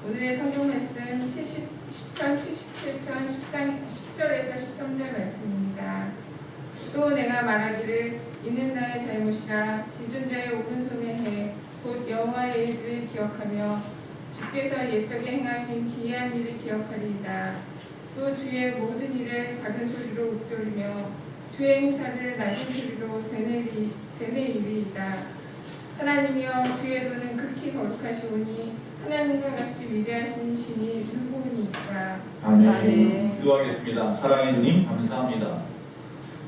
오늘의 성경 말씀 10편 77편 10절에서 13절 말씀입니다. 또 내가 말하기를 이는 나의 잘못이라 지존자의 오른손에 해 곧 여호와의 일을 기억하며 주께서 옛적에 행하신 기이한 일을 기억하리이다. 또 주의 모든 일을 작은 소리로 읊조리며 주의 행사를 낮은 소리로 되뇌이리이다. 하나님이여 주의 도는 극히 거룩하시오니 하나님과 같이 위대하신 신이 누구니까. 아멘. 기도하겠습니다. 사랑의 주님 감사합니다.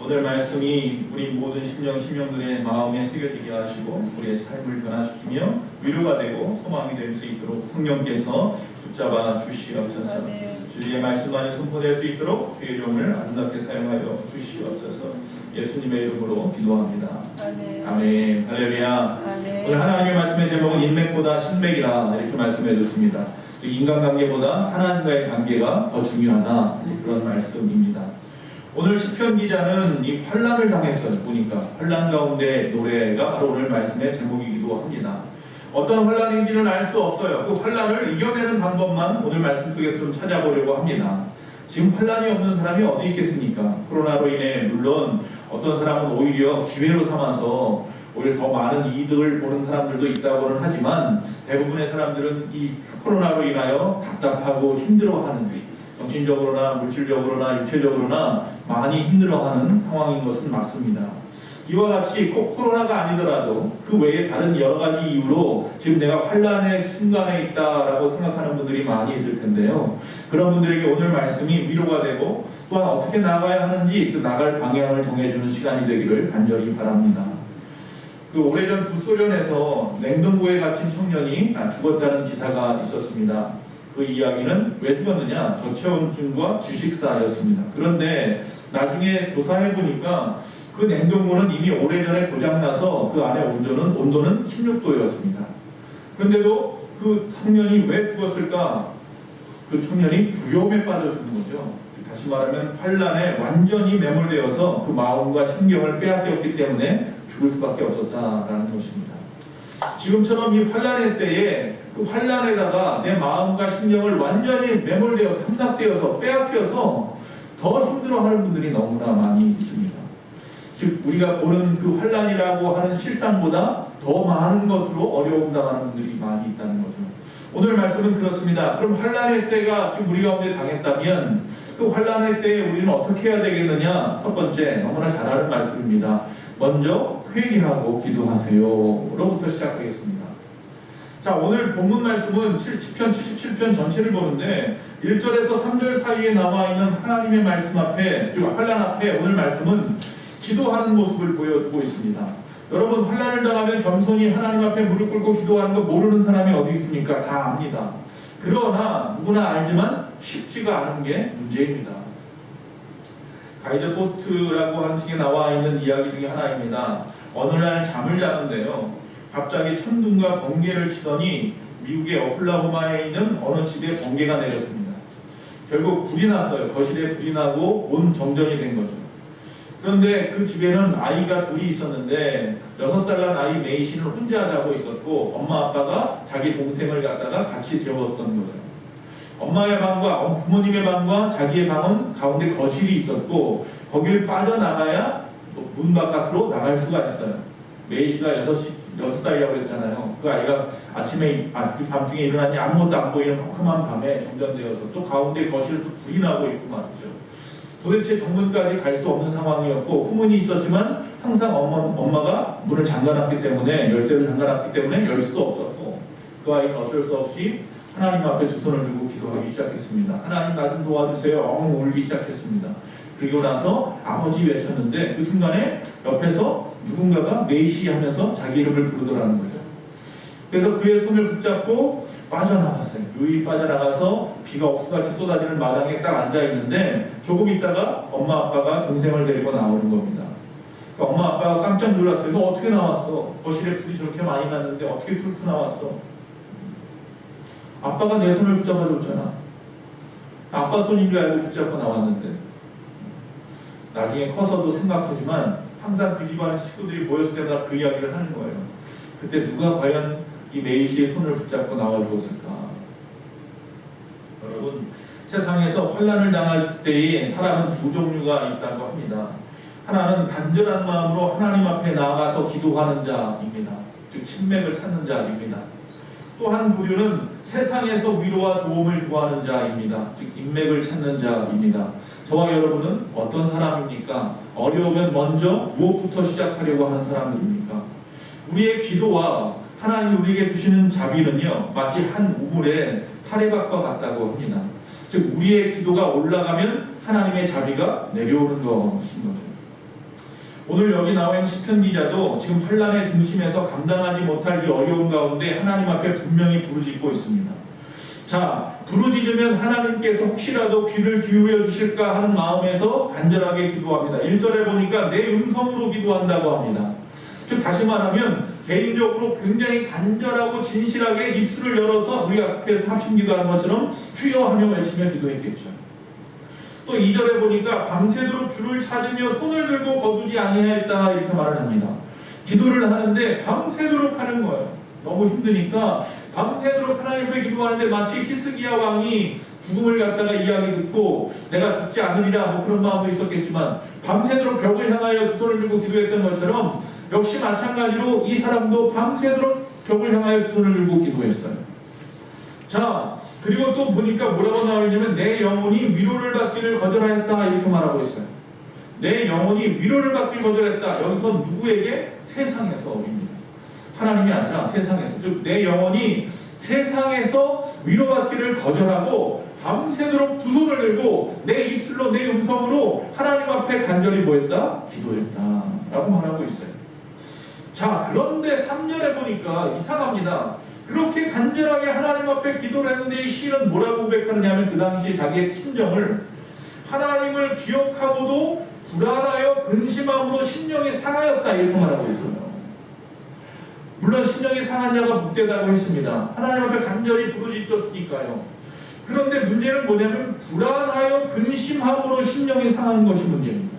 오늘 말씀이 우리 모든 심령들의 마음에 새겨지게 하시고 우리의 삶을 변화시키며 위로가 되고 소망이 될 수 있도록 성령께서 붙잡아 주시옵소서. 주의 말씀만이 선포될 수 있도록 주의 이름을 아름답게 사용하여 주시옵소서. 예수님의 이름으로 기도합니다. 아멘. 할렐루야. 오늘 하나님의 말씀의 제목은 인맥보다 신맥이라 이렇게 말씀해 줬습니다. 인간관계보다 하나님과의 관계가 더 중요하다, 그런 말씀입니다. 오늘 시편 기자는 이 환난을 당했어요. 보니까 환난 가운데 노래가 바로 오늘 말씀의 제목이기도 합니다. 어떤 환난인지는 알 수 없어요. 그 환난을 이겨내는 방법만 오늘 말씀 속에서 좀 찾아보려고 합니다. 지금 환난이 없는 사람이 어디 있겠습니까? 코로나로 인해 물론 어떤 사람은 오히려 기회로 삼아서 오히려 더 많은 이득을 보는 사람들도 있다고는 하지만 대부분의 사람들은 이 코로나로 인하여 답답하고 힘들어하는, 정신적으로나 물질적으로나 육체적으로나 많이 힘들어하는 상황인 것은 맞습니다. 이와 같이 꼭 코로나가 아니더라도 그 외에 다른 여러 가지 이유로 지금 내가 환난의 순간에 있다라고 생각하는 분들이 많이 있을 텐데요. 그런 분들에게 오늘 말씀이 위로가 되고 또한 어떻게 나가야 하는지 그 나갈 방향을 정해주는 시간이 되기를 간절히 바랍니다. 그 오래전 구소련에서 냉동고에 갇힌 청년이 죽었다는 기사가 있었습니다. 그 이야기는 왜 죽었느냐? 저체온증과 질식사였습니다. 그런데 나중에 조사해 보니까 그 냉동고는 이미 오래전에 고장나서 그 안에 온도는 16도였습니다. 그런데도 그 청년이 왜 죽었을까? 그 청년이 두려움에 빠져 죽은 거죠. 다시 말하면 환난에 완전히 매몰되어서 그 마음과 신경을 빼앗겼기 때문에 죽을 수밖에 없었다라는 것입니다. 지금처럼 이 환난의 때에 그 환난에다가 내 마음과 신경을 완전히 매몰되어서 함락되어서 빼앗겨서 더 힘들어하는 분들이 너무나 많이 있습니다. 즉 우리가 보는 그 환난이라고 하는 실상보다 더 많은 것으로 어려움 당하는 분들이 많이 있다는 거죠. 오늘 말씀은 그렇습니다. 그럼 환난의 때가 지금 우리 가운데 당했다면 그 환난의 때에 우리는 어떻게 해야 되겠느냐? 첫 번째, 너무나 잘 아는 말씀입니다. 먼저 회개하고 기도하세요로부터 시작하겠습니다. 자, 오늘 본문 말씀은 시편 77편 전체를 보는데 1절에서 3절 사이에 남아있는 하나님의 말씀 앞에, 즉 환난 앞에 오늘 말씀은 기도하는 모습을 보여주고 있습니다. 여러분, 환난을 당하면 겸손히 하나님 앞에 무릎 꿇고 기도하는 거 모르는 사람이 어디 있습니까? 다 압니다. 그러나 누구나 알지만 쉽지가 않은 게 문제입니다. 가이드 포스트라고 하는 책에 나와 있는 이야기 중에 하나입니다. 어느 날 잠을 자는데요, 갑자기 천둥과 번개를 치더니 미국의 오클라호마에 있는 어느 집에 번개가 내렸습니다. 결국 불이 났어요. 거실에 불이 나고 온 정전이 된 거죠. 그런데 그 집에는 아이가 둘이 있었는데 6살 난 아이 메이시는 혼자 자고 있었고 엄마 아빠가 자기 동생을 갖다가 같이 재웠던 거죠. 엄마의 방과 부모님의 방과 자기의 방은 가운데 거실이 있었고 거길 빠져나가야 문 바깥으로 나갈 수가 있어요. 메이시가 6살이라고 했잖아요. 그 아이가 아침에 밤중에 일어나니 아무것도 안 보이는 컴컴한 밤에 정전되어서 또 가운데 거실에 또 불이 나고 있고 말이죠. 도대체 정문까지 갈 수 없는 상황이었고 후문이 있었지만 항상 엄마가 문을 잠가놨기 때문에, 열쇠를 잠가놨기 때문에 열 수도 없었고 그 아이는 어쩔 수 없이 하나님 앞에 두 손을 들고 기도하기 시작했습니다. 하나님 나 좀 도와주세요. 엉 울기 시작했습니다. 그리고 나서 아버지 외쳤는데 그 순간에 옆에서 누군가가 메이시 하면서 자기 이름을 부르더라는 거죠. 그래서 그의 손을 붙잡고 빠져나갔어요. 유유히 빠져나가서 비가 옥수같이 쏟아지는 마당에 딱 앉아있는데 조금 있다가 엄마 아빠가 동생을 데리고 나오는 겁니다. 그러니까 엄마 아빠가 깜짝 놀랐어요. 너 어떻게 나왔어? 거실에 불이 저렇게 많이 났는데 어떻게 뚫고 나왔어? 아빠가 내 손을 붙잡아줬잖아. 아빠 손인 줄 알고 붙잡고 나왔는데. 나중에 커서도 생각하지만 항상 그 집안 식구들이 모였을 때마다 그 이야기를 하는 거예요. 그때 누가 과연 이 메이시의 손을 붙잡고 나와 주었을까? 여러분, 세상에서 환난을 당할 때에 사람은 두 종류가 있다고 합니다. 하나는 간절한 마음으로 하나님 앞에 나아가서 기도하는 자입니다. 즉 신맥을 찾는 자입니다. 또 한 부류는 세상에서 위로와 도움을 구하는 자입니다. 즉 인맥을 찾는 자입니다. 저와 여러분은 어떤 사람입니까? 어려우면 먼저 무엇부터 시작하려고 하는 사람들입니까? 우리의 기도와 하나님 우리에게 주시는 자비는요, 마치 한 우물의 타래밭과 같다고 합니다. 즉 우리의 기도가 올라가면 하나님의 자비가 내려오는 것인 거죠. 오늘 여기 나와 있는 시편 기자도 지금 환난의 중심에서 감당하지 못할 이 어려운 가운데 하나님 앞에 분명히 부르짖고 있습니다. 자, 부르짖으면 하나님께서 혹시라도 귀를 기울여 주실까 하는 마음에서 간절하게 기도합니다. 1절에 보니까 내 음성으로 기도한다고 합니다. 즉 다시 말하면 개인적으로 굉장히 간절하고 진실하게 입술을 열어서 우리 앞에서 합심 기도하는 것처럼 주여 하며 외치며 기도했겠죠. 또 2절에 보니까 밤새도록 주를 찾으며 손을 들고 거두지 아니하였다 이렇게 말을 합니다. 기도를 하는데 밤새도록 하는 거예요. 너무 힘드니까 밤새도록 하나님 앞에 기도하는데 마치 히스기야 왕이 죽음을 갖다가 이야기 듣고 내가 죽지 않으리라 뭐 그런 마음도 있었겠지만 밤새도록 벽을 향하여 두 손을 들고 기도했던 것처럼 역시 마찬가지로 이 사람도 밤새도록 벽을 향하여 두 손을 들고 기도했어요. 자, 그리고 또 보니까 뭐라고 나와 있냐면 내 영혼이 위로를 받기를 거절하였다 이렇게 말하고 있어요. 내 영혼이 위로를 받기를 거절했다. 여기서 누구에게? 세상에서입니다. 하나님이 아니라 세상에서. 즉 내 영혼이 세상에서 위로받기를 거절하고 밤새도록 두 손을 들고 내 입술로 내 음성으로 하나님 앞에 간절히 뭐했다? 기도했다 라고 말하고 있어요. 자, 그런데 3절에 보니까 이상합니다. 그렇게 간절하게 하나님 앞에 기도를 했는데 이 시인은 뭐라고 고백하느냐면 그 당시 자기의 심정을 하나님을 기억하고도 불안하여 근심함으로 심령이 상하였다 이렇게 말하고 있어요. 물론 심령이 상한 자가 복되다고 했습니다. 하나님 앞에 간절히 부르짖었으니까요. 그런데 문제는 뭐냐면 불안하여 근심함으로 심령이 상한 것이 문제입니다.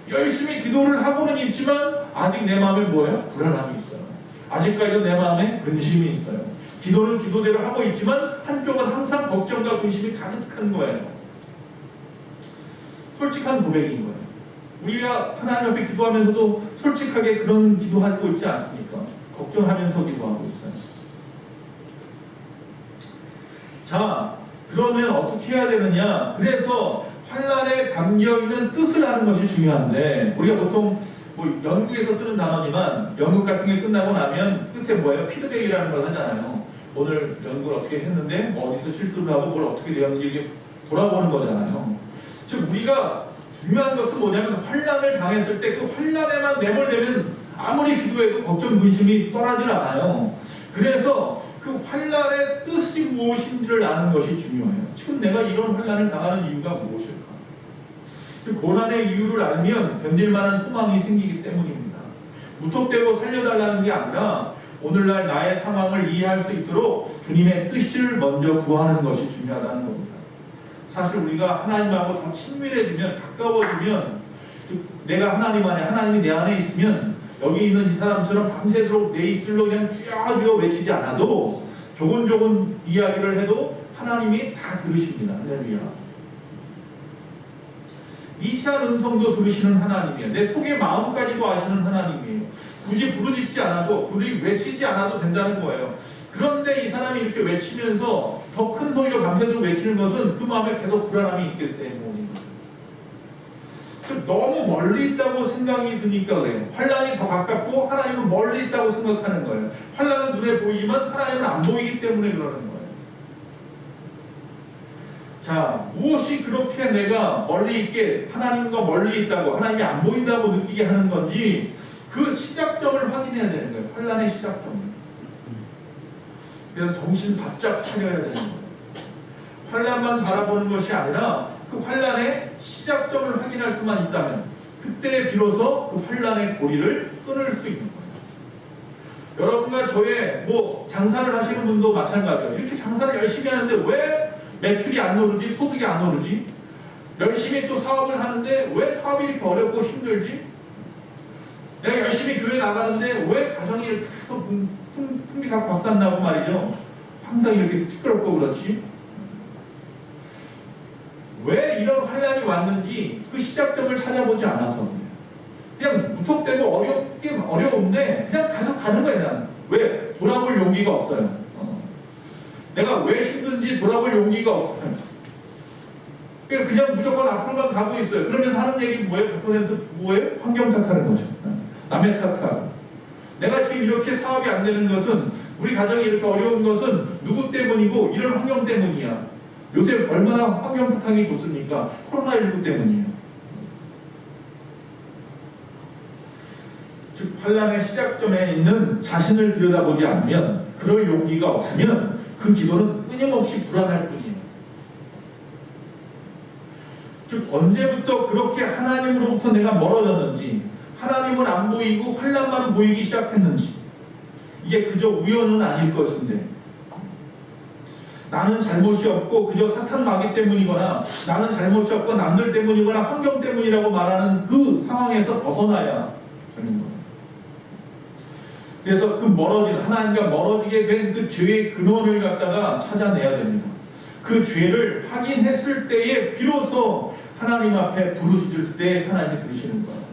열심히 기도를 하고는 있지만 아직 내 마음에 뭐예요? 불안함이 있어요. 아직까지도 내 마음에 근심이 있어요. 기도는 기도대로 하고 있지만 한쪽은 항상 걱정과 근심이 가득한 거예요. 솔직한 고백인 거예요. 우리가 하나님 앞에 기도하면서도 솔직하게 그런 기도하고 있지 않습니까? 걱정하면서 기도하고 있어요. 자, 그러면 어떻게 해야 되느냐? 그래서 환난에 담겨있는 뜻을 아는 것이 중요한데 우리가 보통 뭐 연구에서 쓰는 단어지만 연구 같은 게 끝나고 나면 끝에 뭐예요? 피드백이라는 걸 하잖아요. 오늘 연구를 어떻게 했는데 뭐 어디서 실수를 하고 뭘 어떻게 되었는지 이렇게 돌아보는 거잖아요. 즉 우리가 중요한 것은 뭐냐면 환난을 당했을 때 그 환난에만 내몰되면 아무리 기도해도 걱정 근심이 떠나질 않아요. 그래서 그 환난의 뜻이 무엇인지를 아는 것이 중요해요. 지금 내가 이런 환난을 당하는 이유가 무엇일까? 그 고난의 이유를 알면 견딜 만한 소망이 생기기 때문입니다. 무턱대고 살려달라는 게 아니라 오늘날 나의 상황을 이해할 수 있도록 주님의 뜻을 먼저 구하는 것이 중요하다는 겁니다. 사실 우리가 하나님하고 더 친밀해지면 가까워지면 내가 하나님 안에 하나님이 내 안에 있으면 여기 있는 이 사람처럼 밤새도록 내 입술로 그냥 주여 외치지 않아도 조곤조곤 이야기를 해도 하나님이 다 들으십니다. 할렐루야. 미세한 음성도 들으시는 하나님이에요. 내 속의 마음까지도 아시는 하나님이에요. 굳이 부르짖지 않아도 굳이 외치지 않아도 된다는 거예요. 그런데 이 사람이 이렇게 외치면서 더 큰 소리로 밤새도록 외치는 것은 그 마음에 계속 불안함이 있기 때문입니다. 너무 멀리 있다고 생각이 드니까 그래요. 환난이 더 가깝고 하나님은 멀리 있다고 생각하는 거예요. 환난은 눈에 보이지만 하나님은 안 보이기 때문에 그러는 거예요. 자, 무엇이 그렇게 내가 멀리 있게 하나님과 멀리 있다고 하나님이 안 보인다고 느끼게 하는 건지 그 시작점을 확인해야 되는 거예요. 환난의 시작점을. 그래서 정신 바짝 차려야 되는 거예요. 환난만 바라보는 것이 아니라 그 환난의 시작점을 확인할 수만 있다면 그때 비로소 그 환난의 고리를 끊을 수 있는 거예요. 여러분과 저의 뭐 장사를 하시는 분도 마찬가지예요. 이렇게 장사를 열심히 하는데 왜 매출이 안 오르지? 소득이 안 오르지? 열심히 또 사업을 하는데 왜 사업이 이렇게 어렵고 힘들지? 내가 열심히 교회 나가는데 왜 가정이 이렇게 계속 풍비박산나고 말이죠. 항상 이렇게 시끄럽고 그렇지? 왜 이런 환란이 왔는지 그 시작점을 찾아보지 않아서 그냥 무턱대고 어려운데 그냥 계속 가는 거야. 그냥. 왜? 돌아볼 용기가 없어요. 내가 왜 힘든지 돌아볼 용기가 없어요. 그냥 무조건 앞으로만 가고 있어요. 그러면서 하는 얘기는 뭐예요? 100% 뭐예요? 환경 탓하는 거죠. 남의 탓하고. 내가 지금 이렇게 사업이 안 되는 것은, 우리 가정이 이렇게 어려운 것은 누구 때문이고 이런 환경 때문이야. 요새 얼마나 환경 탓하기 좋습니까? 코로나19 때문이에요. 즉 환란의 시작점에 있는 자신을 들여다보지 않으면, 그럴 용기가 없으면 그 기도는 끊임없이 불안할 뿐이에요. 즉 언제부터 그렇게 하나님으로부터 내가 멀어졌는지, 하나님은 안 보이고 환란만 보이기 시작했는지, 이게 그저 우연은 아닐 것인데, 나는 잘못이 없고 그저 사탄 마귀 때문이거나 나는 잘못이 없고 남들 때문이거나 환경 때문이라고 말하는 그 상황에서 벗어나야 되는 거예요. 그래서 그 멀어진, 하나님과 멀어지게 된 그 죄의 근원을 갖다가 찾아내야 됩니다. 그 죄를 확인했을 때에 비로소 하나님 앞에 부르짖을 때 하나님이 들으시는 거예요.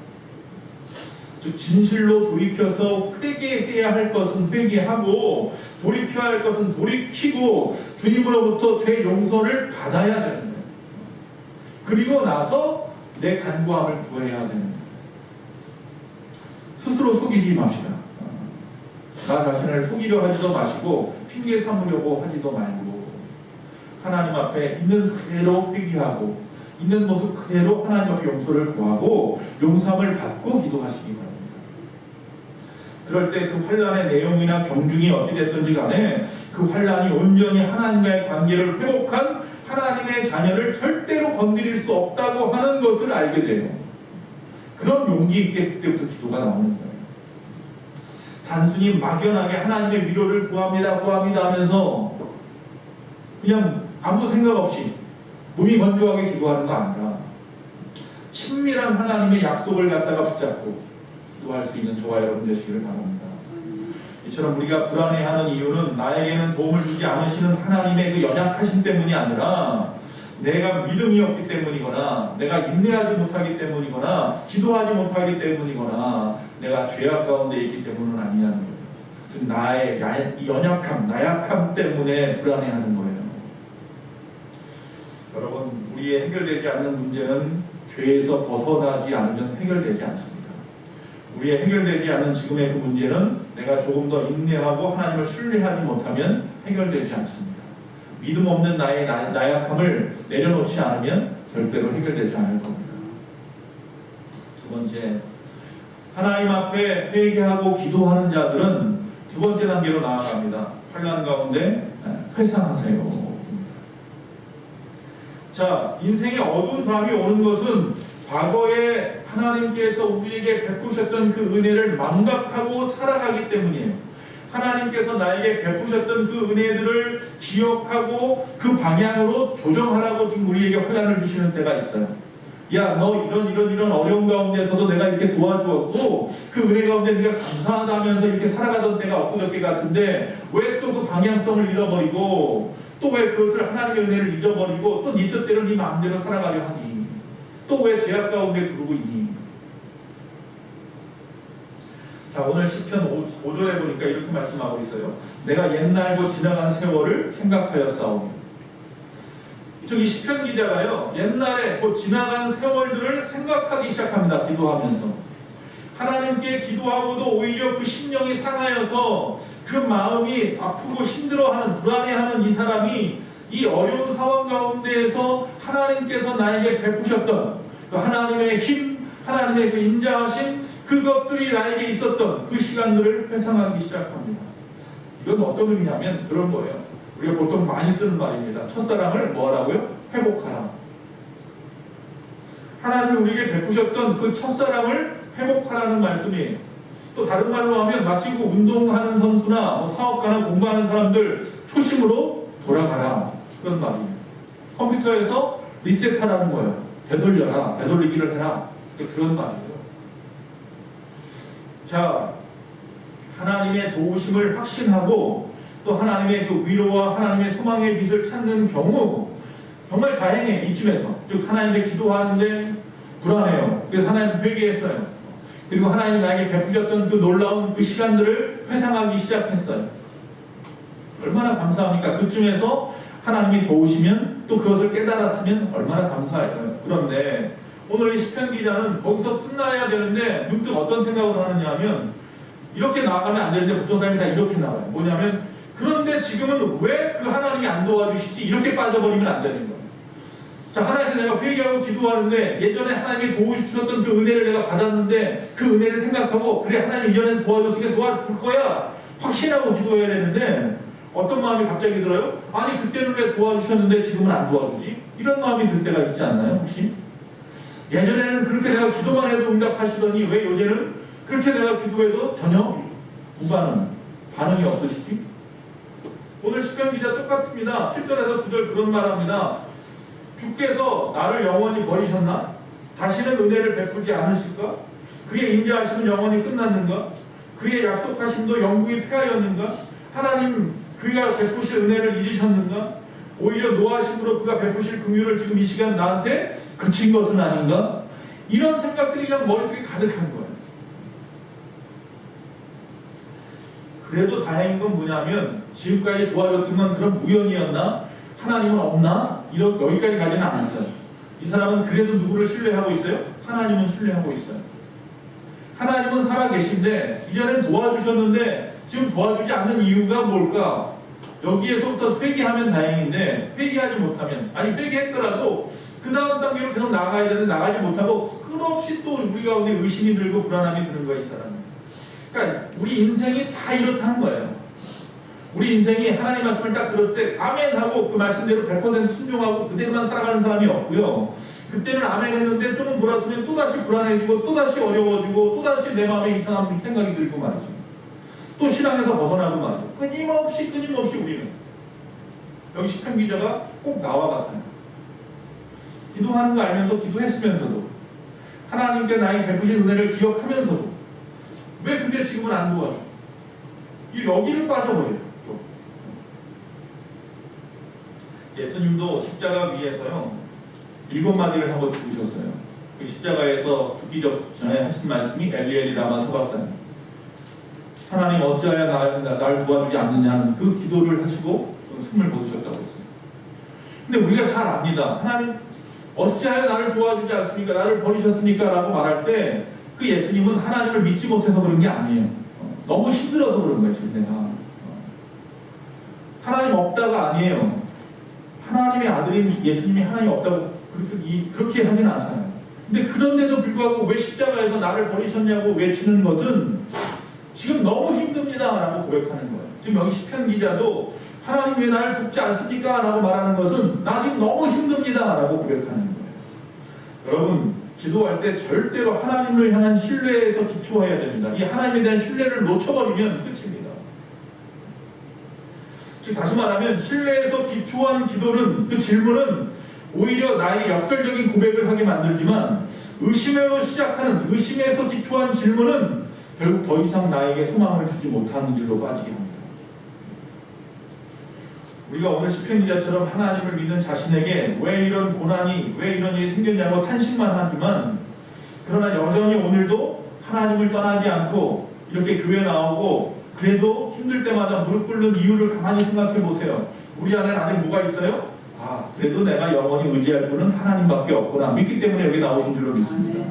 즉 진실로 돌이켜서 회개해야 할 것은 회개하고 돌이켜야 할 것은 돌이키고 주님으로부터 죄 용서를 받아야 되는 거예요. 그리고 나서 내 간구함을 구해야 되는 거예요. 스스로 속이지 맙시다. 나 자신을 속이려 하지도 마시고 핑계 삼으려고 하지도 말고 하나님 앞에 있는 그대로 회개하고 있는 모습 그대로 하나님 앞에 용서를 구하고 용서함을 받고 기도하시기 바랍니다. 그럴 때 그 환란의 내용이나 경중이 어찌됐든지 간에 그 환란이 온전히 하나님과의 관계를 회복한 하나님의 자녀를 절대로 건드릴 수 없다고 하는 것을 알게 돼요. 그런 용기 있게 그때부터 기도가 나오는 거예요. 단순히 막연하게 하나님의 위로를 구합니다 하면서 그냥 아무 생각 없이 몸이 건조하게 기도하는 거 아니라 친밀한 하나님의 약속을 갖다가 붙잡고 기도할 수 있는 저와 여러분 되시기를 바랍니다. 이처럼 우리가 불안해하는 이유는 나에게는 도움을 주지 않으시는 하나님의 그 연약하심 때문이 아니라 내가 믿음이 없기 때문이거나 내가 인내하지 못하기 때문이거나 기도하지 못하기 때문이거나 내가 죄악 가운데 있기 때문은 아니냐는 거죠. 즉 나의 연약함, 나약함 때문에 불안해하는 거예요. 여러분, 우리의 해결되지 않는 문제는 죄에서 벗어나지 않으면 해결되지 않습니다. 우리의 해결되지 않는 지금의 그 문제는 내가 조금 더 인내하고 하나님을 신뢰하지 못하면 해결되지 않습니다. 믿음 없는 나의 나약함을 내려놓지 않으면 절대로 해결되지 않을 겁니다. 두 번째, 하나님 앞에 회개하고 기도하는 자들은 두 번째 단계로 나아갑니다. 환난 가운데 회상하세요. 자, 인생의 어두운 밤이 오는 것은 과거에 하나님께서 우리에게 베푸셨던 그 은혜를 망각하고 살아가기 때문이에요. 하나님께서 나에게 베푸셨던 그 은혜들을 기억하고 그 방향으로 조정하라고 지금 우리에게 환난을 주시는 때가 있어요. 야, 너 이런 어려운 가운데서도 내가 이렇게 도와주었고 그 은혜 가운데 네가 감사하다면서 이렇게 살아가던 때가 엊그저께 같은데 왜 또 그 방향성을 잃어버리고 또 왜 그것을 하나님의 은혜를 잊어버리고 또 네 뜻대로 네 마음대로 살아가려 하니? 또 왜 죄악 가운데 두르고 있니? 자, 오늘 시편 5절에 보니까 이렇게 말씀하고 있어요. 내가 옛날고 지나간 세월을 생각하였사오니. 이쪽 시편 기자가요, 옛날에 곧 지나간 세월들을 생각하기 시작합니다. 기도하면서. 하나님께 기도하고도 오히려 그 심령이 상하여서 그 마음이 아프고 힘들어하는, 불안해하는 이 사람이 이 어려운 상황 가운데에서 하나님께서 나에게 베푸셨던 그 하나님의 힘, 하나님의 그 인자하심, 그것들이 나에게 있었던 그 시간들을 회상하기 시작합니다. 이건 어떤 의미냐면 그런 거예요. 우리가 보통 많이 쓰는 말입니다. 첫사랑을 뭐하라고요? 회복하라. 하나님이 우리에게 베푸셨던 그 첫사랑을 회복하라는 말씀이에요. 또 다른 말로 하면 마치 그 운동하는 선수나 뭐 사업가나 공부하는 사람들 초심으로 돌아가라. 그런 말이에요. 컴퓨터에서 리셋하라는 거예요. 되돌려라. 되돌리기를 해라. 그런 말이에요. 자, 하나님의 도우심을 확신하고 또 하나님의 그 위로와 하나님의 소망의 빛을 찾는 경우 정말 다행해. 이쯤에서 즉 하나님께 기도하는데 불안해요. 그래서 하나님 회개했어요. 그리고 하나님이 나에게 베푸셨던 그 놀라운 그 시간들을 회상하기 시작했어요. 얼마나 감사합니까? 그쯤에서 하나님이 도우시면 또 그것을 깨달았으면 얼마나 감사할까요? 그런데 오늘 이 시편 기자는 거기서 끝나야 되는데 문득 어떤 생각을 하느냐 하면 이렇게 나아가면 안 되는데 보통 사람이 다 이렇게 나와요. 뭐냐면 그런데 지금은 왜 그 하나님이 안 도와주시지? 이렇게 빠져버리면 안 되는 거예요. 자, 하나님께 내가 회개하고 기도하는데 예전에 하나님이 도와주셨던 그 은혜를 내가 받았는데 그 은혜를 생각하고 그래 하나님 이전엔 도와줬으니까 도와줄 거야 확신하고 기도해야 되는데 어떤 마음이 갑자기 들어요? 아니 그때는 왜 도와주셨는데 지금은 안 도와주지? 이런 마음이 들 때가 있지 않나요 혹시? 예전에는 그렇게 내가 기도만 해도 응답하시더니 왜 요새는 그렇게 내가 기도해도 전혀 반응이 없으시지? 오늘 시편 기자 똑같습니다. 7절에서 9절 그런 말합니다. 주께서 나를 영원히 버리셨나? 다시는 은혜를 베푸지 않으실까? 그의 인자하심은 영원히 끝났는가? 그의 약속하심도 영구히 폐하였는가? 하나님 그가 베푸실 은혜를 잊으셨는가? 오히려 노하심으로 그가 베푸실 긍휼을 지금 이 시간 나한테 그친 것은 아닌가? 이런 생각들이 그냥 머릿속에 가득한 거예요. 그래도 다행인 건 뭐냐면 지금까지 도와줬던 건 그런 우연이었나? 하나님은 없나? 여기까지 가지는 않았어요. 이 사람은 그래도 누구를 신뢰하고 있어요? 하나님은 신뢰하고 있어요. 하나님은 살아계신데 이전엔 도와주셨는데 지금 도와주지 않는 이유가 뭘까? 여기에서부터 회개하면 다행인데 회개하지 못하면 아니 회개했더라도 그 다음 단계로 계속 나가야 되는데 나가지 못하고 끝없이 또 우리 가운데 의심이 들고 불안함이 드는 거예요. 이 사람은. 그러니까 우리 인생이 다 이렇다는 거예요. 우리 인생이 하나님 말씀을 딱 들었을 때 아멘 하고 그 말씀대로 100% 순종하고 그대로만 살아가는 사람이 없고요. 그때는 아멘 했는데 조금 돌아서면 또다시 불안해지고 또다시 어려워지고 또다시 내 마음에 이상한 생각이 들고 말이죠. 또 신앙에서 벗어나고 말이죠. 끊임없이 우리는 여기 시편 기자가 꼭 나와 같아요. 기도하는 거 알면서 기도했으면서도 하나님께 나의 베푸신 은혜를 기억하면서도 왜 근데 지금은 안 도와줘? 여기를 빠져버려요. 예수님도 십자가 위에서요 7마디를 하고 죽으셨어요. 그 십자가에서 죽기 전에 하신 말씀이 엘리 라마 사박다니 하나님 어찌하여 날 도와주지 않느냐는 그 기도를 하시고 숨을 거두셨다고 했어요. 근데 우리가 잘 압니다. 하나님 어찌하여 나를 도와주지 않습니까? 나를 버리셨습니까? 라고 말할 때 그 예수님은 하나님을 믿지 못해서 그런 게 아니에요. 너무 힘들어서 그런 거예요. 지금 내가 하나님 없다가 아니에요. 하나님의 아들인 예수님이 하나님 없다고 그렇게 하진 않잖아요. 근데 그런데도 불구하고 왜 십자가에서 나를 버리셨냐고 외치는 것은 지금 너무 힘듭니다 라고 고백하는 거예요. 지금 여기 시편 기자도 하나님 왜 나를 돕지 않습니까? 라고 말하는 것은 나 지금 너무 힘듭니다 라고 고백하는 거예요. 여러분 기도할 때 절대로 하나님을 향한 신뢰에서 기초해야 됩니다. 이 하나님에 대한 신뢰를 놓쳐버리면 끝입니다. 즉 다시 말하면 신뢰에서 기초한 기도는 그 질문은 오히려 나에게 역설적인 고백을 하게 만들지만 의심으로 시작하는 의심에서 기초한 질문은 결국 더 이상 나에게 소망을 주지 못하는 길로 빠지게 합니다. 우리가 오늘 시편 기자처럼 하나님을 믿는 자신에게 왜 이런 고난이 왜 이런 일이 생겼냐고 탄식만 하지만 그러나 여전히 오늘도 하나님을 떠나지 않고 이렇게 교회 나오고 그래도 힘들 때마다 무릎 꿇는 이유를 가만히 생각해 보세요. 우리 안에 아직 뭐가 있어요? 그래도 내가 영원히 의지할 분은 하나님밖에 없구나 믿기 때문에 여기 나오신 줄로 믿습니다.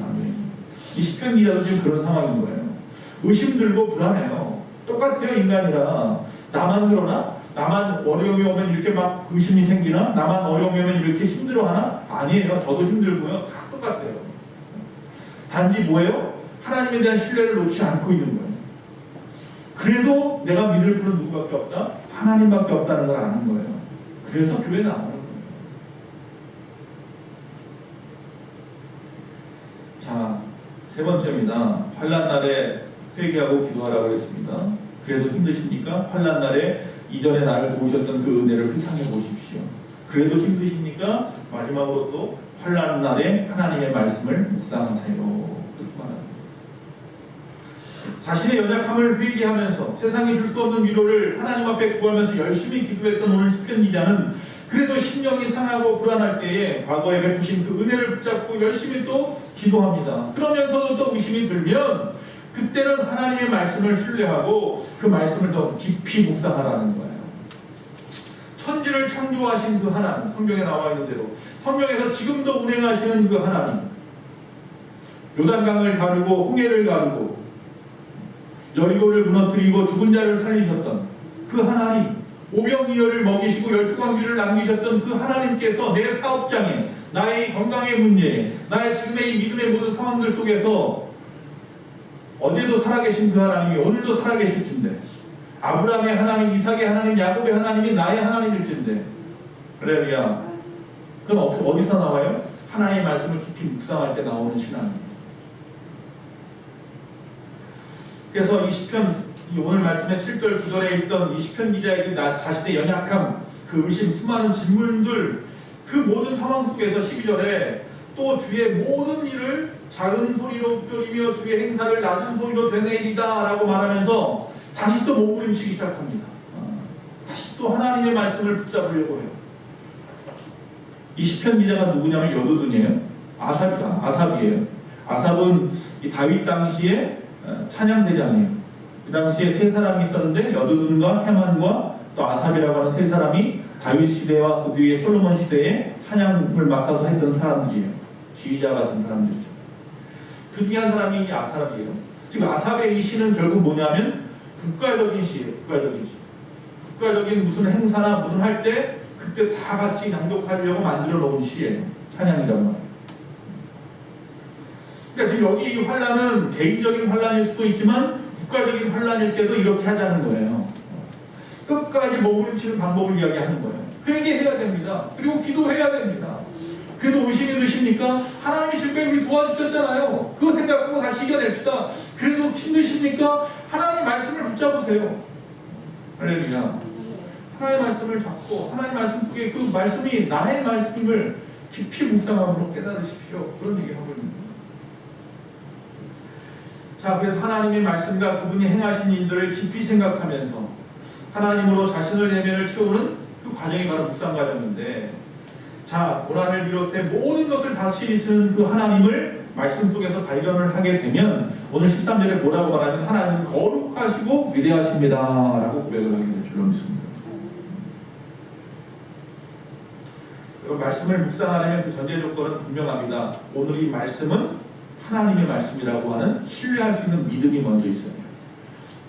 이 시편 기자도 지금 그런 상황인 거예요. 의심 들고 불안해요. 똑같아요. 인간이라 나만 그러나? 나만 어려움이 오면 이렇게 막 의심이 생기나? 나만 어려움이 오면 이렇게 힘들어하나? 아니에요. 저도 힘들고요. 다 똑같아요. 단지 뭐예요? 하나님에 대한 신뢰를 놓지 않고 있는 거예요. 그래도 내가 믿을 분은 누구밖에 없다? 하나님밖에 없다는 걸 아는 거예요. 그래서 교회 나오는 거예요. 자, 세 번째입니다. 환난 날에 회개하고 기도하라고 했습니다. 그래도 힘드십니까? 환난 날에 이전에 나를 도우셨던 그 은혜를 회상해 보십시오. 그래도 힘드십니까? 마지막으로 또 환난 날에 하나님의 말씀을 묵상하세요. 그렇게 말합니다. 자신의 연약함을 회개하면서 세상이 줄 수 없는 위로를 하나님 앞에 구하면서 열심히 기도했던 오늘 시편 기자는 그 그래도 심령이 상하고 불안할 때에 과거에 베푸신 그 은혜를 붙잡고 열심히 또 기도합니다. 그러면서도 또 의심이 들면 그때는 하나님의 말씀을 신뢰하고 그 말씀을 더 깊이 묵상하라는 거예요. 천지를 창조하신 그 하나님, 성경에 나와 있는 대로 성경에서 지금도 운행하시는 그 하나님, 요단강을 가르고 홍해를 가르고 여리고를 무너뜨리고 죽은 자를 살리셨던 그 하나님, 오병이어를 먹이시고 12광기를 남기셨던 그 하나님께서 내 사업장에, 나의 건강의 문제에, 나의 지금의 이 믿음의 모든 상황들 속에서 어제도 살아계신 그 하나님이 오늘도 살아계실 텐데, 아브라함의 하나님, 이삭의 하나님, 야곱의 하나님이 나의 하나님일 텐데, 할렐루야. 그건 어디서 나와요? 하나님의 말씀을 깊이 묵상할 때 나오는 신앙입니다. 그래서 이 시편, 오늘 말씀의 7절 9절에 있던 이 시편 기자의 그 자신의 연약함, 그 의심, 수많은 질문들, 그 모든 상황 속에서 12절에 또 주의 모든 일을 작은 소리로 쪼리며 주의 행사를 낮은 소리로 되뇌이리다 라고 말하면서 다시 또 몸부림치기 시작합니다. 다시 또 하나님의 말씀을 붙잡으려고 해요. 이 시편 기자가 누구냐면 여두둔이에요. 아삽이에요. 아삽은 이 다윗 당시에 찬양대장이에요. 그 당시에 세 사람이 있었는데 여두둔과 헤만과 또 아삽이라고 하는 세 사람이 다윗 시대와 그 뒤에 솔로몬 시대에 찬양을 맡아서 했던 사람들이에요. 지휘자 같은 사람들이죠. 그 중에 한 사람이 아삽이에요. 지금 아삽의 이 시는 결국 뭐냐면 국가적인 시예요. 국가적인 시. 국가적인 무슨 행사나 무슨 할 때 그때 다 같이 낭독하려고 만들어 놓은 시예요. 찬양이라고 말해요. 그러니까 지금 여기 이 환란은 개인적인 환란일 수도 있지만 국가적인 환란일 때도 이렇게 하자는 거예요. 끝까지 몸부림치는 방법을 이야기하는 거예요. 회개해야 됩니다. 그리고 기도해야 됩니다. 그래도 의심이 드십니까? 하나님이 지금까지 우리 도와주셨잖아요. 그거 생각하고 다시 이겨냅시다. 그래도 힘드십니까? 하나님의 말씀을 붙잡으세요. 할렐루야. 하나님의 말씀을 잡고 하나님의 말씀 속에 그 말씀이 나의 말씀을 깊이 묵상함으로 깨달으십시오. 그런 얘기하고 있는 거예요. 자, 그래서 하나님의 말씀과 그분이 행하신 일들을 깊이 생각하면서 하나님으로 자신을 내면을 채우는 그 과정이 바로 묵상 과정인데, 자, 고난을 비롯해 모든 것을 다스리시는 그 하나님을 말씀 속에서 발견을 하게 되면 오늘 13절에 뭐라고 말하면 하나님은 거룩하시고 위대하십니다 라고 고백을 하게 될 줄로 믿습니다. 말씀을 묵상하려면 그 전제 조건은 분명합니다. 오늘 이 말씀은 하나님의 말씀이라고 하는 신뢰할 수 있는 믿음이 먼저 있어요.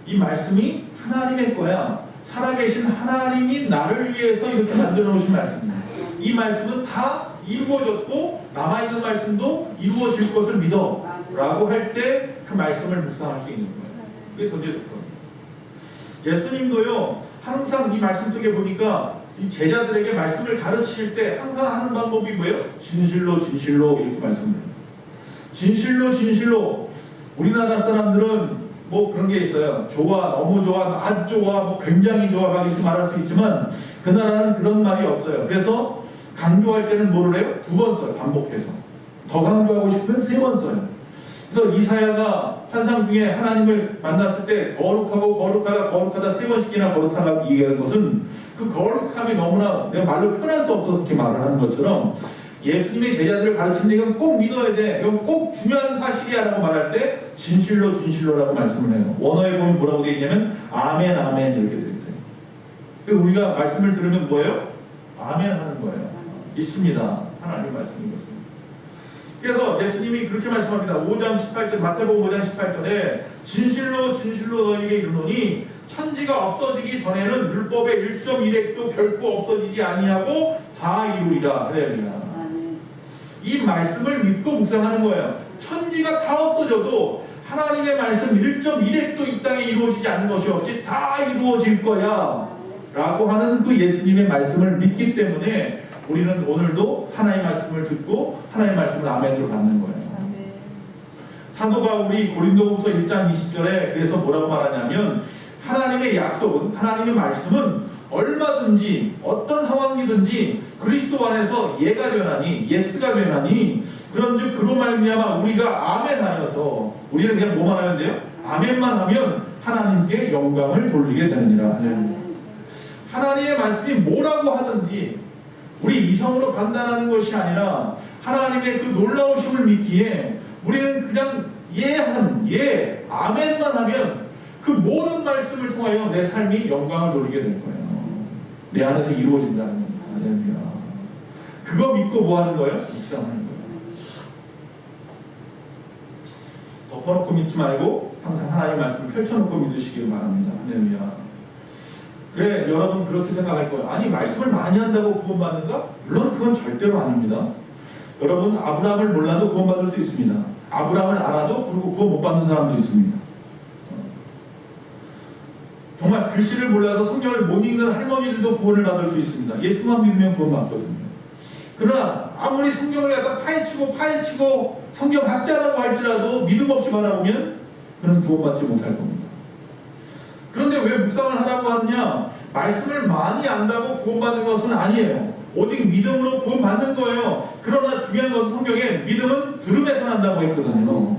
이 말씀이 하나님의 거야. 살아계신 하나님이 나를 위해서 이렇게 만들어 놓으신 말씀입니다. 이 말씀은 다 이루어졌고 남아있는 말씀도 이루어질 것을 믿어 라고 할 때 그 말씀을 묵상할 수 있는 거예요. 그게 전제 조건이에요. 예수님도요, 항상 이 말씀 속에 보니까 이 제자들에게 말씀을 가르칠 때 항상 하는 방법이 뭐예요? 진실로 진실로 이렇게 말씀해요. 진실로 진실로. 우리나라 사람들은 뭐 그런 게 있어요. 좋아, 너무 좋아, 아주 좋아, 뭐 굉장히 좋아 막 이렇게 말할 수 있지만 그 나라는 그런 말이 없어요. 그래서 강조할 때는 뭐를 해요? 2번 써요. 반복해서. 더 강조하고 싶으면 3번 써요. 그래서 이사야가 환상 중에 하나님을 만났을 때 거룩하고 거룩하다 거룩하다 3번씩이나 거룩하다고 얘기하는 것은 그 거룩함이 너무나 내가 말로 표현할 수 없어서 그렇게 말을 하는 것처럼 예수님의 제자들을 가르친 이건 꼭 믿어야 돼. 이건 꼭 중요한 사실이야 라고 말할 때 진실로 진실로라고 말씀을 해요. 원어에 보면 뭐라고 되어 있냐면 아멘 아멘 이렇게 되어 있어요. 그래서 우리가 말씀을 들으면 뭐예요? 아멘 하는 거예요. 있습니다. 하나님의 말씀인 것입니다. 그래서 예수님이 그렇게 말씀합니다. 5장 18절 마태복음 5장 18절에 진실로 진실로 너희에게 이르노니 천지가 없어지기 전에는 율법의 1.1획도 결코 없어지지 아니하고 다 이루리라. 할렐루야. 이 말씀을 믿고 묵상하는 거예요. 천지가 다 없어져도 하나님의 말씀 1.1획도 이 땅에 이루어지지 않는 것이 없이 다 이루어질 거야 라고 하는 그 예수님의 말씀을 믿기 때문에 우리는 오늘도 하나님의 말씀을 듣고 하나님의 말씀을 아멘으로 받는 거예요. 사도 바울이 고린도후서 1장 20절에 그래서 뭐라고 말하냐면 하나님의 약속은, 하나님의 말씀은 얼마든지 어떤 상황이든지 그리스도 안에서 예가 되나니, 예스가 되나니 그런즉 그로 말미암아 우리가 아멘하여서, 우리는 그냥 뭐만 하면 돼요? 아멘만 하면 하나님께 영광을 돌리게 되느니라. 하나님의 말씀이 뭐라고 하든지 우리 이성으로 판단하는 것이 아니라 하나님의 그 놀라우심을 믿기에 우리는 그냥 예, 아멘만 하면 그 모든 말씀을 통하여 내 삶이 영광을 돌리게 될 거예요. 내 안에서 이루어진다는 겁니다. 할렐루야. 그거 믿고 뭐 하는 거예요? 묵상하는 거예요. 덮어놓고 믿지 말고 항상 하나님의 말씀을 펼쳐놓고 믿으시기를 바랍니다. 할렐루야. 그래, 여러분 그렇게 생각할 거예요. 아니, 말씀을 많이 한다고 구원받는가? 물론 그건 절대로 아닙니다. 여러분, 아브라함을 몰라도 구원받을 수 있습니다. 아브라함을 알아도 그리고 구원 못 받는 사람도 있습니다. 정말 글씨를 몰라서 성경을 못 읽는 할머니들도 구원을 받을 수 있습니다. 예수만 믿으면 구원받거든요. 그러나 아무리 성경을 갖다 파헤치고 성경학자라고 할지라도 믿음 없이 바라보면 그는 구원받지 못할 겁니다. 그런데 왜 묵상을 하라고 하느냐? 말씀을 많이 안다고 구원받는 것은 아니에요. 오직 믿음으로 구원받는 거예요. 그러나 중요한 것은 성경에 믿음은 들음에서 난다고 했거든요.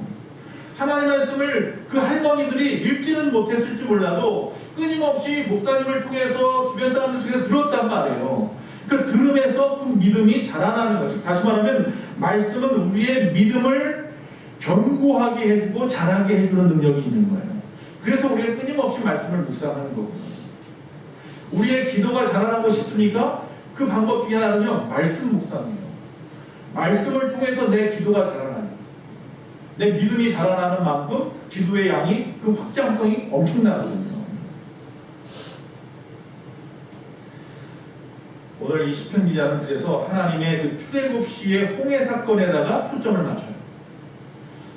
하나님 말씀을 그 할머니들이 읽지는 못했을지 몰라도 끊임없이 목사님을 통해서 주변 사람들 통해서 들었단 말이에요. 그 들음에서 그 믿음이 자라나는 거죠. 다시 말하면 말씀은 우리의 믿음을 견고하게 해주고 자라게 해주는 능력이 있는 거예요. 그래서 우리는 끊임없이 말씀을 묵상하는 거고요. 우리의 기도가 자라나고 싶으니까 그 방법 중에 하나는요, 말씀 묵상이에요. 말씀을 통해서 내 기도가 자라나요. 내 믿음이 자라나는 만큼 기도의 양이 그 확장성이 엄청나거든요. 오늘 이 시편 기자는 그래서 하나님의 그 출애굽 시의 홍해 사건에다가 초점을 맞춰요.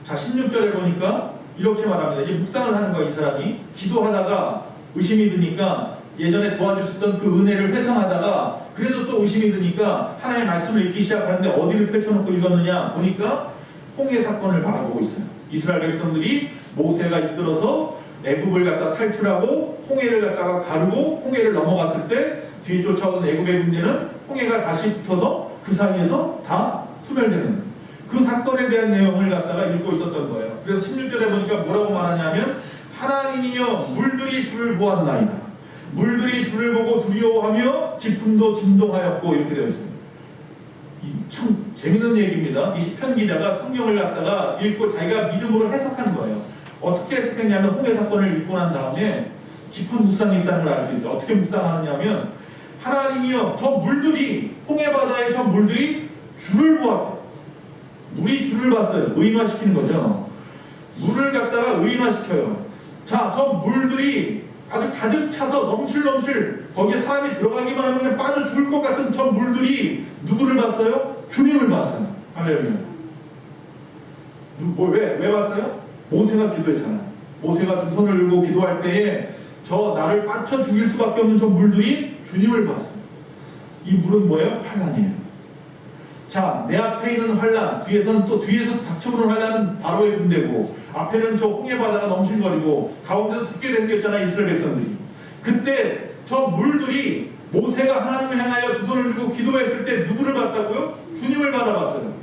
자, 16절에 보니까 이렇게 말합니다. 이제 묵상을 하는 거야, 이 사람이. 기도하다가 의심이 드니까 예전에 도와주셨던 그 은혜를 회상하다가 그래도 또 의심이 드니까 하나님의 말씀을 읽기 시작하는데 어디를 펼쳐놓고 읽었느냐 보니까 홍해 사건을 바라보고 있어요. 이스라엘 백성들이 모세가 이끌어서 애굽을 갖다 탈출하고 홍해를 갖다가 가르고 홍해를 넘어갔을 때 뒤에 쫓아오던 애굽의 군대는 홍해가 다시 붙어서 그 사이에서 다 소멸되는 그 사건에 대한 내용을 갖다가 읽고 있었던 거예요. 그래서 16절에 보니까 뭐라고 말하냐면 하나님이여 물들이 주를 보았나이다. 물들이 주를 보고 두려워하며 깊음도 진동하였고 이렇게 되어 있습니다. 참 재밌는 얘기입니다. 이 시편 기자가 성경을 갖다가 읽고 자기가 믿음으로 해석한 거예요. 어떻게 해석했냐면 홍해 사건을 읽고 난 다음에 깊은 묵상이 있다는 걸 알 수 있어요. 어떻게 묵상하느냐면 하나님이여 저 물들이 홍해 바다의 저 물들이 주를 보았대. 물이 주를 봤어요. 의인화시키는 거죠. 물을 갖다가 의인화시켜요. 자, 저 물들이 아주 가득 차서 넘실넘실 거기에 사람이 들어가기만 하면 그냥 빠져 죽을 것 같은 저 물들이 누구를 봤어요? 주님을 봤어요. 할렐루야. 왜 봤어요? 모세가 기도했잖아요. 모세가 두 손을 들고 기도할 때에 저 나를 빠쳐 죽일 수밖에 없는 저 물들이 주님을 봤어요. 이 물은 뭐예요? 환란이에요. 자, 내 앞에 있는 환란, 뒤에서 닥쳐오는 환란은 바로의 군대고 앞에는 저 홍해 바다가 넘실거리고 가운데서 죽게 생겼잖아, 이스라엘 백성들이. 그때 저 물들이 모세가 하나님을 향하여 두 손을 들고 기도했을 때 누구를 봤다고요? 주님을 받아봤어요.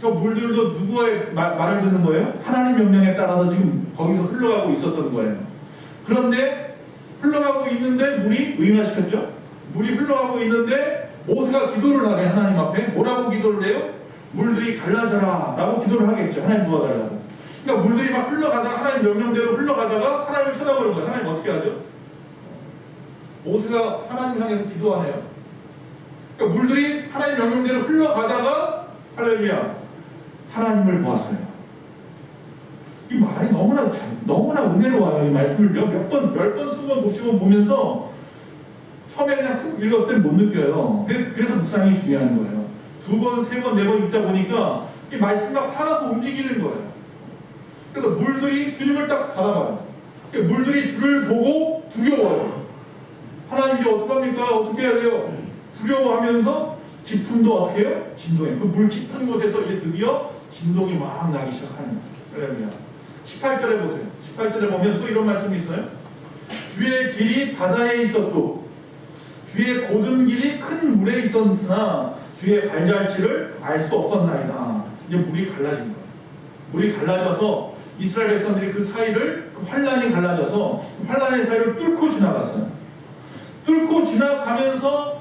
저 물들도 누구의 말을 듣는 거예요? 하나님 명령에 따라서 지금 거기서 흘러가고 있었던 거예요. 그런데 흘러가고 있는데 물이 의인화시켰죠? 물이 흘러가고 있는데 모세가 기도를 하네. 하나님 앞에 뭐라고 기도를 해요? 물들이 갈라져라 라고 기도를 하겠죠. 하나님 도와달라고. 그러니까 물들이 막 흘러가다가 하나님 명령대로 흘러가다가 하나님을 쳐다보는 거예요. 하나님 어떻게 하죠? 모세가 하나님 향해서 기도하네요. 그러니까 물들이 하나님 명령대로 흘러가다가 할렐루야 하나님을 보았어요. 이 말이 너무나 은혜로워요. 이 말씀을 몇 번 수번 곱씹어 보면서 처음에 그냥 훅 읽었을 때 못 느껴요. 그래서 묵상이 중요한 거예요. 두 번, 세 번, 네 번 읽다 보니까 이 말씀이 막 살아서 움직이는 거예요. 그래서 물들이 주님을 딱 받아봐요. 물들이 주를 보고 두려워요. 하나님 이제 어떡합니까? 어떻게 해야 돼요? 두려워하면서 깊음도 어떻게 해요? 진동해요. 그 물 깊은 곳에서 이제 드디어 진동이 막 나기 시작하는 거예요. 18절에 보세요. 18절에 보면 또 이런 말씀이 있어요. 주의 길이 바다에 있었고 주의 곧은 길이 큰 물에 있었으나 주의 발자취를 알 수 없었나이다. 이제 물이 갈라진 거예요. 물이 갈라져서 이스라엘 백성들이 그 사이를 그 환란이 갈라져서 그 환란의 사이를 뚫고 지나갔어요. 뚫고 지나가면서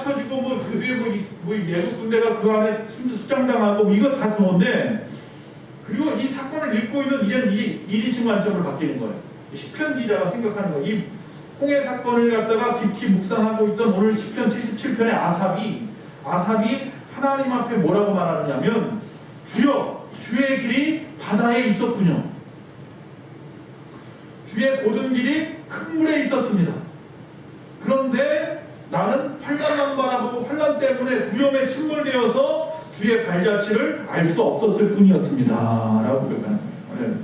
쳐지고 뭐 그 뒤에 뭐 외국 군대가 그 안에 수장당하고 뭐 이거 다 좋은데, 그리고 이 사건을 읽고 있는 이제는 이 1인칭 관점으로 바뀌는 거예요. 시편 기자가 생각하는 거예요. 이 홍해 사건을 갖다가 깊이 묵상하고 있던 오늘 시편 77편의 아삽이 하나님 앞에 뭐라고 말하느냐면, 주여 주의 길이 바다에 있었군요. 주의 고든 길이 큰 물에 있었습니다. 그런데 나는 환난만 바라보고 환난 때문에 두려움에 침몰되어서 주의 발자취를 알 수 없었을 뿐이었습니다. 라고 고백하는 거예요. 네.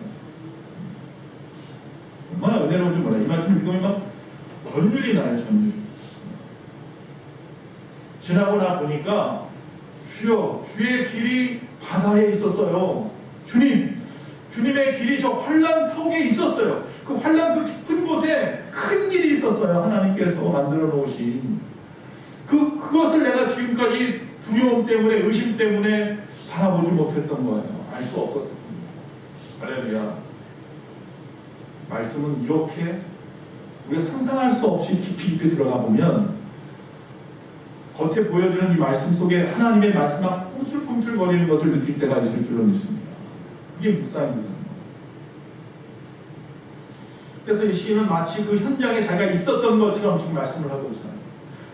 얼마나 은혜로운지 몰라요. 이 말씀을 읽으면 막 전율이 나요. 전율. 지나고 나 보니까 주여 주의 길이 바다에 있었어요. 주님의 길이 저 환난 속에 있었어요. 그 환난 그 깊은 곳에 큰 길이 있었어요. 하나님께서 만들어 놓으신 그것을 내가 지금까지 두려움 때문에, 의심 때문에 바라보지 못했던 거예요. 알 수 없었던 거예요. 할렐루야. 말씀은 이렇게 우리가 상상할 수 없이 깊이 들어가 보면 겉에 보여주는 이 말씀 속에 하나님의 말씀만 꿈틀꿈틀거리는 것을 느낄 때가 있을 줄로 믿습니다. 그게 묵상입니다. 그래서 이 시인은 마치 그 현장에 자기가 있었던 것처럼 지금 말씀을 하고 있잖아요.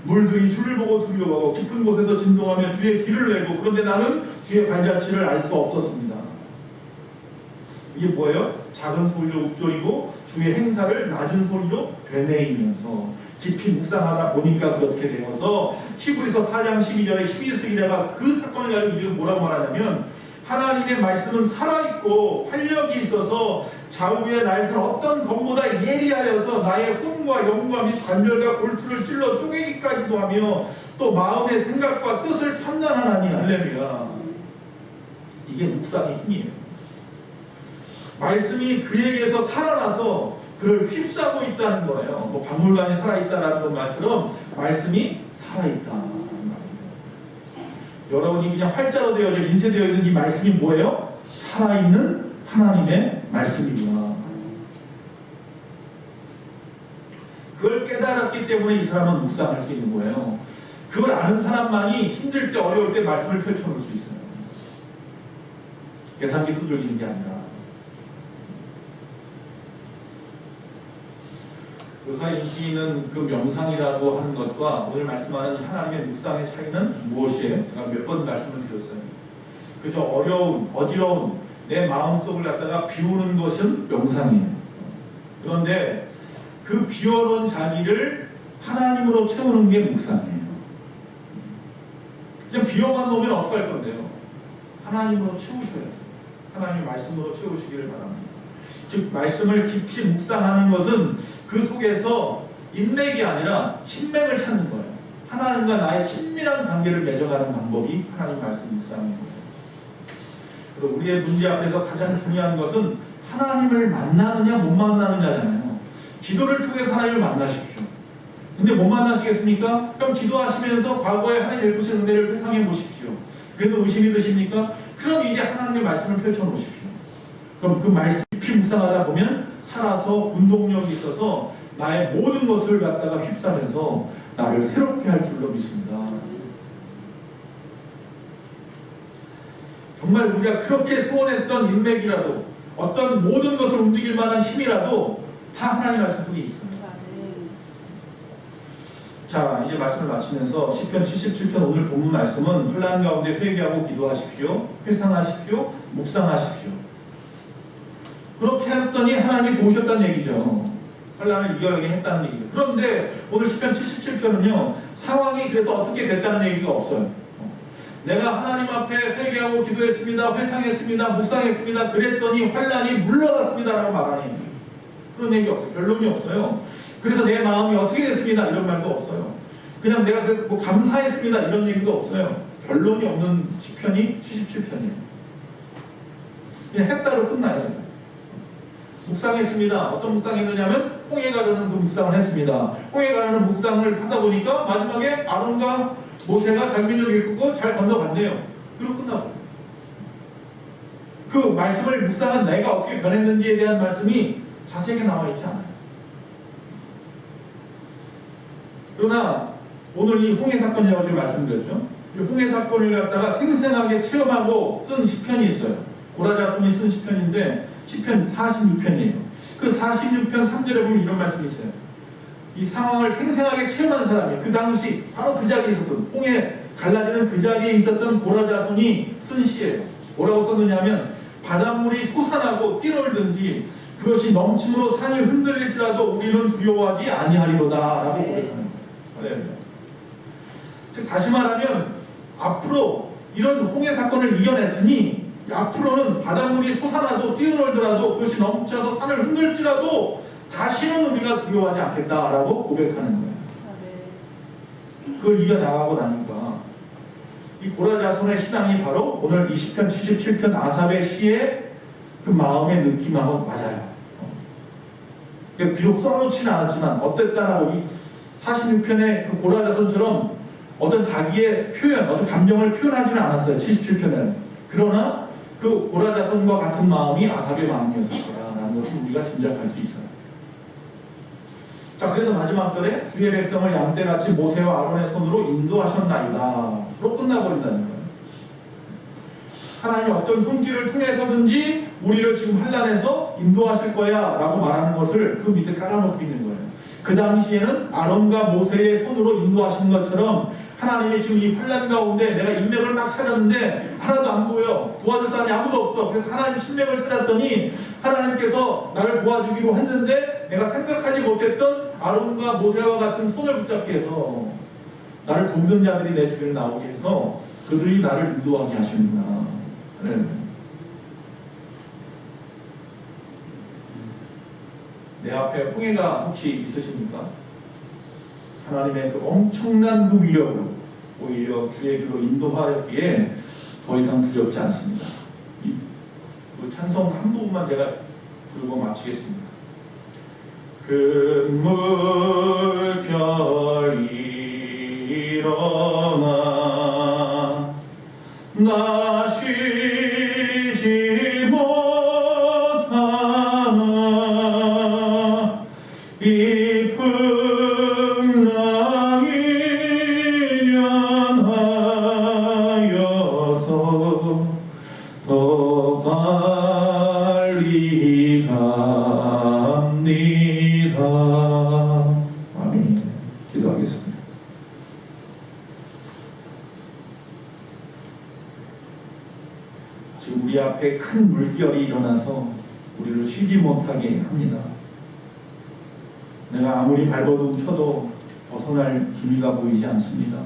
물들이 주를 보고 두려워하고 깊은 곳에서 진동하며 주의 길을 내고, 그런데 나는 주의 발자취를 알 수 없었습니다. 이게 뭐예요? 작은 소리로 읊조리고 주의 행사를 낮은 소리로 되뇌이면서 깊이 묵상하다 보니까 그렇게 되어서 히브리서 4장 12절에 히브리서기자가 그 사건을 가지고 지금 뭐라고 말하냐면, 하나님의 말씀은 살아있고 활력이 있어서 좌우의 날선 어떤 검보다 예리하여서 나의 혼과 영과 및 관절과 골수를 찔러 쪼개기까지도 하며 또 마음의 생각과 뜻을 판단하나니. 할렐루야. 이게 묵상의 힘이에요. 말씀이 그에게서 살아나서 그를 휩싸고 있다는 거예요. 뭐 박물관이 살아있다는 말처럼 말씀이 살아있다. 여러분이 그냥 활자로 되어져 인쇄되어 있는 이 말씀이 뭐예요? 살아있는 하나님의 말씀이구나. 그걸 깨달았기 때문에 이 사람은 묵상할 수 있는 거예요. 그걸 아는 사람만이 힘들 때, 어려울 때 말씀을 펼쳐놓을 수 있어요. 계산기 두들기는 게 아니라. 요사 인기 있는 그 명상이라고 하는 것과 오늘 말씀하는 하나님의 묵상의 차이는 무엇이에요? 제가 몇 번 말씀을 드렸어요. 그저 어려운, 어지러운 내 마음속을 갖다가 비우는 것은 명상이에요. 그런데 그 비워놓은 자리를 하나님으로 채우는 게 묵상이에요. 그냥 비워만 놓으면 어떻게 할 건데요? 하나님으로 채우셔야죠. 하나님의 말씀으로 채우시기를 바랍니다. 즉 말씀을 깊이 묵상하는 것은 그 속에서 인맥이 아니라 친맥을 찾는 거예요. 하나님과 나의 친밀한 관계를 맺어가는 방법이 하나님 말씀 묵상인 거예요. 그리고 우리의 문제 앞에서 가장 중요한 것은 하나님을 만나느냐 못 만나느냐잖아요. 기도를 통해서 하나님을 만나십시오. 근데 못 만나시겠습니까? 그럼 기도하시면서 과거에 하나님 베푸신 은혜를 회상해 보십시오. 그래도 의심이 드십니까? 그럼 이제 하나님의 말씀을 펼쳐놓으십시오. 그럼 그 말씀 깊이 묵상하다 보면 살아서 운동력이 있어서 나의 모든 것을 갖다가 휩싸면서 나를 새롭게 할 줄로 믿습니다. 정말 우리가 그렇게 소원했던 인맥이라도 어떤 모든 것을 움직일 만한 힘이라도 다 하나님 말씀 속에 있어요. 자, 이제 말씀을 마치면서 시편 77편 오늘 본문 말씀은 환난 가운데 회개하고 기도하십시오. 회상하십시오. 묵상하십시오. 그렇게 했더니 하나님이 도우셨다는 얘기죠. 환난을 이겨내게 했다는 얘기죠. 그런데 오늘 시편 77편은요. 상황이 그래서 어떻게 됐다는 얘기가 없어요. 내가 하나님 앞에 회개하고 기도했습니다. 회상했습니다. 묵상했습니다. 그랬더니 환난이 물러갔습니다. 라고 말하니 그런 얘기 없어요. 결론이 없어요. 그래서 내 마음이 어떻게 됐습니다. 이런 말도 없어요. 그냥 내가 그래서 뭐 감사했습니다. 이런 얘기도 없어요. 결론이 없는 시편이 77편이에요. 그냥 했다로 끝나요. 묵상했습니다. 어떤 묵상했느냐면 홍해 가르는 그 묵상을 했습니다. 홍해 가르는 묵상을 하다 보니까 마지막에 아론과 모세가 장민을 이끌고 잘 건너갔네요. 그리고 끝나고 그 말씀을 묵상한 내가 어떻게 변했는지에 대한 말씀이 자세하게 나와 있지 않아요. 그러나 오늘 이 홍해 사건이라고 지금 말씀드렸죠. 이 홍해 사건을 갖다가 생생하게 체험하고 쓴 시편이 있어요. 고라자손이 쓴 시편인데 시편 46편이에요. 그 46편 3절에 보면 이런 말씀이 있어요. 이 상황을 생생하게 체험한 사람이 그 당시 바로 그 자리에 있었던 홍해 갈라지는 그 자리에 있었던 고라자손이 쓴 시예요. 뭐라고 썼느냐면 바닷물이 솟아나고 뛰놀든지 그것이 넘침으로 산이 흔들릴지라도 우리는 두려워하지 아니하리로다 라고 고백하는 거예요. 즉 다시 말하면 앞으로 이런 홍해 사건을 이겨냈으니 앞으로는 바닷물이 솟아나도 뛰어놀더라도 그것이 넘쳐서 산을 흔들지라도 다시는 우리가 두려워하지 않겠다라고 고백하는 거예요. 그걸 이겨나가고 나니까 이 고라자손의 신앙이 바로 오늘 20편 77편 아삽의 시의 그 마음의 느낌하고 맞아요. 비록 써놓지는 않았지만 어땠다라고 이 46편의 그 고라자손처럼 어떤 자기의 표현, 어떤 감정을 표현하지는 않았어요. 77편에는. 그러나 그 고라자손과 같은 마음이 아삽의 마음이었을 거라는 것을 우리가 짐작할 수 있어요. 자, 그래서 마지막 절에 주의 백성을 양떼같이 모세와 아론의 손으로 인도하셨나이다. 로 끝나버린다는 거예요. 하나님이 어떤 손길을 통해서든지 우리를 지금 환난에서 인도하실 거야 라고 말하는 것을 그 밑에 깔아놓고 있는 거예요. 그 당시에는 아론과 모세의 손으로 인도하신 것처럼 하나님이 지금 이 환난 가운데 내가 인맥을 막 찾았는데 하나도 안 보여. 도와줄 사람이 아무도 없어. 그래서 하나님 신맥을 찾았더니 하나님께서 나를 도와주기로 했는데 내가 생각하지 못했던 아론과 모세와 같은 손을 붙잡게 해서 나를 돕는 자들이 내 주위에 나오게 해서 그들이 나를 인도하게 하시는구나. 네. 내 앞에 홍해가 혹시 있으십니까? 하나님의 그 엄청난 그 위력으로 오히려 주의 길로 인도하였기에 더 이상 두렵지 않습니다. 그 찬송 한 부분만 제가 부르고 마치겠습니다. 금물결 일어나 나 쉬지 못하나 이 풍랑이 연하여서 더 빨리 갑니다. 아멘. 기도하겠습니다. 지금 우리 앞에 큰 물결이 일어나서 우리를 쉬지 못하게 합니다. 내가 아무리 발버둥 쳐도 벗어날 기미가 보이지 않습니다.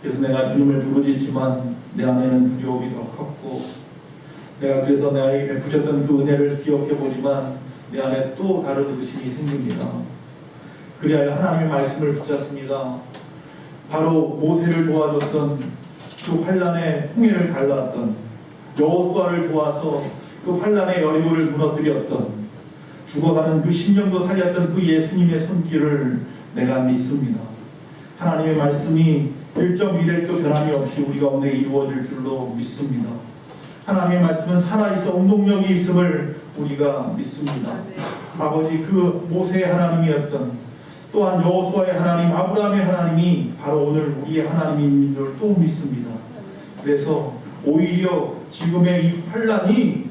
그래서 내가 주님을 부르짖지만 내 안에는 두려움이 더 컸고 내가 그래서 나에게 베푸셨던 그 은혜를 기억해보지만 내 안에 또 다른 의심이 생깁니다. 그리하여 하나님의 말씀을 붙잡습니다. 바로 모세를 도와줬던 그 환란의 홍해를 갈랐던 여호수아를 도와서 그 환란의 여리고를 무너뜨렸던 죽어가는 그 심령도 살렸던 그 예수님의 손길을 내가 믿습니다. 하나님의 말씀이 1.1획도 변함이 없이 우리 가운데 이루어질 줄로 믿습니다. 하나님의 말씀은 살아있어 운동력이 있음을 우리가 믿습니다. 아버지 그 모세의 하나님이었던 또한 여호수아의 하나님, 아브라함의 하나님이 바로 오늘 우리의 하나님인 줄 또 믿습니다. 그래서 오히려 지금의 이 환란이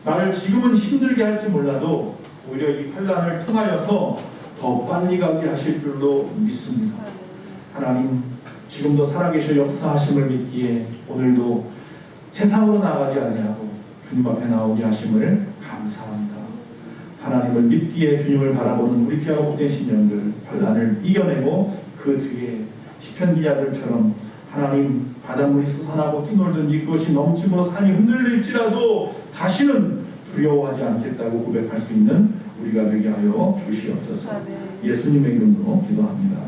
나를 지금은 힘들게 할지 몰라도 오히려 이 환란을 통하여서 더 빨리 가게 하실 줄로 믿습니다. 하나님 지금도 살아계실 역사하심을 믿기에 오늘도 세상으로 나가지 아니하고 주님 앞에 나오게 하심을 감사합니다. 하나님을 믿기에 주님을 바라보는 우리 귀하고 복된 신령들 환란을 이겨내고 그 뒤에 시편 기자들처럼 하나님 바닷물이 솟아나고 뛰놀든지 그것이 넘치고 산이 흔들릴지라도 다시는 두려워하지 않겠다고 고백할 수 있는 우리가 되게 하여 주시옵소서. 예수님의 이름으로 기도합니다.